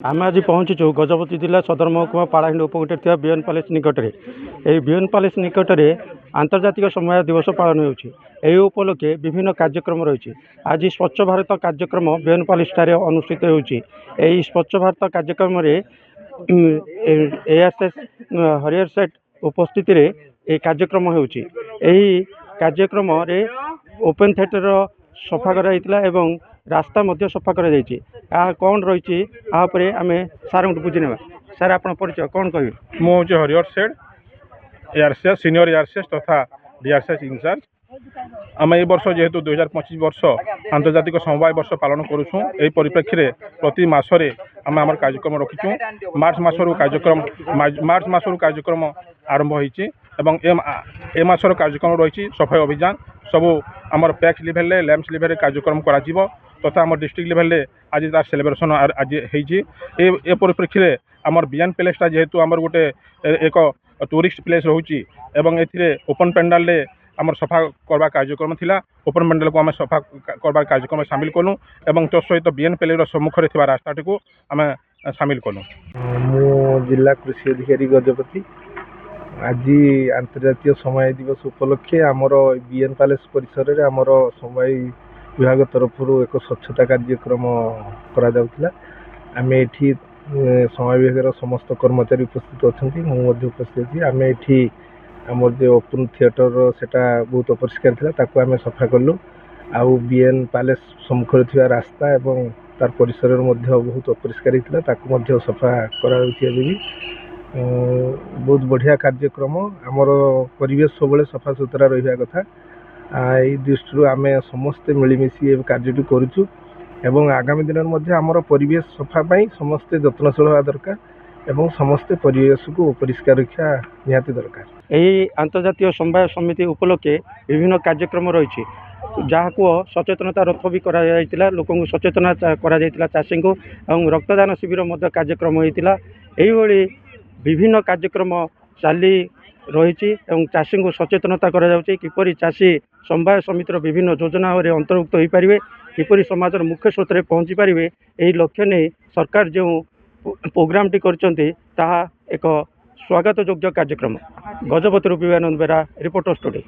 आम आज पहुँचुचु गजपति जिला सदर महकुमा पाड़ाहिंड उपकूटे बीएन पैलेस निकट में। यही बीएन पैलेस निकट में आंतर्जातिक समय दिवस पालन हो उपलक्षे विभिन्न कार्यक्रम रही। आज स्वच्छ भारत कार्यक्रम बीएन पैलेस अनुष्ठित होती। स्वच्छ भारत कार्यक्रम एएसएस हरिहर सेठ उपस्थित कार्यक्रम होती। कार्यक्रम ओपन थिएटर सफा कराइला एवं रास्ता मध्य सफा कर कौन रही आम सार बुझी ना। सार आप परिचय कौन कह? मुझे हरिहर सेठ एआरसीएस सीनियर एआरसीएस तथा डीआरसीएस इंचार्ज। आम ए वर्ष जेहेतु 2025 वर्ष आंतर्जातिक समवाय वर्ष पालन करुँ। यही परिप्रेक्षी में प्रति मासरे आम आम कार्यक्रम रखीचु। मार्च मासरू कार्यक्रम आरंभ होती ए मासर कार्यक्रम रही सफाई अभियान सबू आमर पैक्स लेवल लैम्प्स लेवल कार्यक्रम करा तथा आम डिस्ट्रिक्ट लेवल आज तार सेलिब्रेशन आज ए परिप्रेक्षी में आमर बीएन पैलेसटा जेहेतु आमर गोटे एक टूरिस्ट प्लेस रोची एवं ए ओपन पेंडाल आमर सफा करवा कार्यक्रम थिला। ओपन पेंडाल को आम सफा करवा कार्यक्रम सामिल कलु एवं तो सहित बीएन पैलेस सम्मुखें थी रास्ताटी को आम सामिल कलु। मु जिला कृषि अधिकारी गजपति। आज अंतर्जातीय समय दिवस उपलक्षे आमर बीएन पैलेस परिसर में आमर समय विभाग तरफ एक स्वच्छता कार्यक्रम करा जाउथिला। आम एठी समय विभाग समस्त कर्मचारी उपस्थित अच्छा मुझे उपस्थित अच्छी। आम एठी आमर जो ओपन थिएटर सेटा बहुत अपरिष्कार था ताकू आम सफा कलु। आउ बीएन पैलेस सम्मुखें थी रास्ता एवं तार परिसर बहुत अपरिष्कार था ताकू सफा करा भी बहुत बढ़िया कार्यक्रम। आमर परिवेश सब सफा सुतरा रहा कथा। यही दृष्टि आम समस्ते मिलमिशि कार्यटी करुचु एवं आगामी दिन में आमर परिवेश सफापाई समस्ते जत्नशील होगा दरकार एवं समस्ते परिवेश को परिष्कार रखा निहाती दरकार। यही अंतर्जातीय समवाय समिति उपलक्षे विभिन्न कार्यक्रम रही जहाँ को सचेतनता रथ भी करा लोक सचेतना करा चाषी को एवं रक्तदान शिविर कार्यक्रम होता। यही विभिन्न कार्यक्रम चाली रही चाषी को सचेतनता करा किपरि चाषी समवाय समितिर विभिन्न योजना अंतर्भुक्त हो पारे किपरि समाजर मुख्य स्रोत में पहुँची पारे यही लक्ष्य नहीं सरकार जो प्रोग्राम टी करछन्ती ताहा एक स्वागत योग्य कार्यक्रम। गजपति विवेकानंद बेरा रिपोर्टर स्टूडियो।